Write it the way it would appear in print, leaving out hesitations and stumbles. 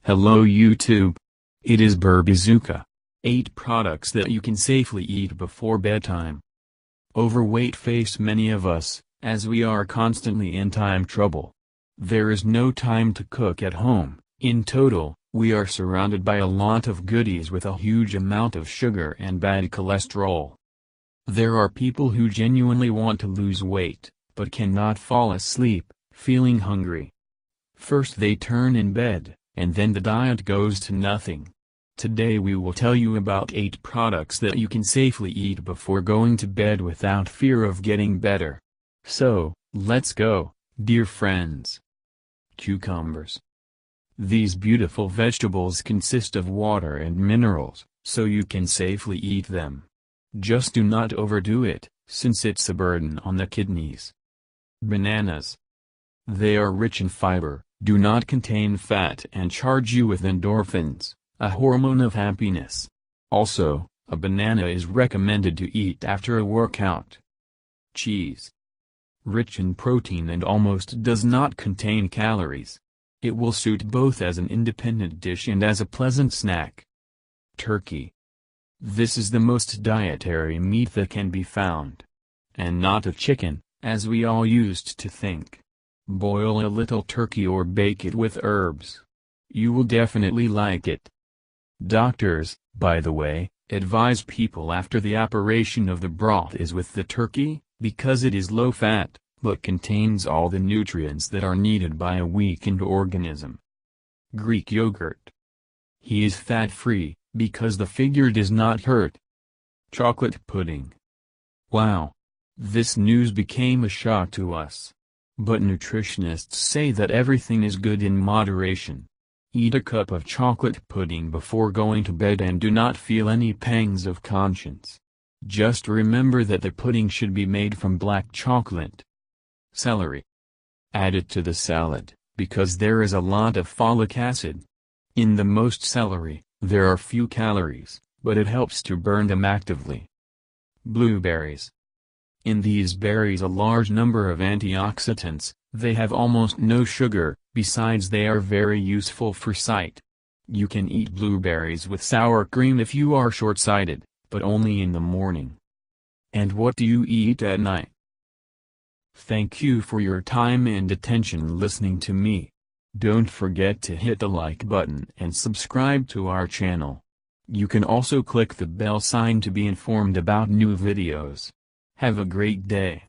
Hello YouTube. It is Bazooka. 8 products that you can safely eat before bedtime. Overweight face many of us, as we are constantly in time trouble. There is no time to cook at home. In total, we are surrounded by a lot of goodies with a huge amount of sugar and bad cholesterol. There are people who genuinely want to lose weight, but cannot fall asleep, feeling hungry. First they turn in bed, and then the diet goes to nothing. Today we will tell you about 8 products that you can safely eat before going to bed without fear of getting better. So, let's go, dear friends. Cucumbers. These beautiful vegetables consist of water and minerals, so you can safely eat them. Just do not overdo it, since it's a burden on the kidneys. Bananas. They are rich in fiber, do not contain fat and charge you with endorphins, a hormone of happiness. Also, a banana is recommended to eat after a workout. Cheese. Rich in protein and almost does not contain calories. It will suit both as an independent dish and as a pleasant snack. Turkey. This is the most dietary meat that can be found. And not a chicken, as we all used to think. Boil a little turkey or bake it with herbs. You will definitely like it. Doctors, by the way, advise people after the operation of the broth is with the turkey, because it is low fat, but contains all the nutrients that are needed by a weakened organism. Greek yogurt. He is fat-free, because the figure does not hurt. Chocolate pudding. Wow! This news became a shock to us. But nutritionists say that everything is good in moderation. Eat a cup of chocolate pudding before going to bed and do not feel any pangs of conscience. Just remember that the pudding should be made from black chocolate. Celery. Add it to the salad, because there is a lot of folic acid. In the most celery, there are few calories, but it helps to burn them actively. Blueberries. In these berries a large number of antioxidants, they have almost no sugar, besides they are very useful for sight. You can eat blueberries with sour cream if you are short-sighted, but only in the morning. And what do you eat at night? Thank you for your time and attention listening to me. Don't forget to hit the like button and subscribe to our channel. You can also click the bell sign to be informed about new videos. Have a great day.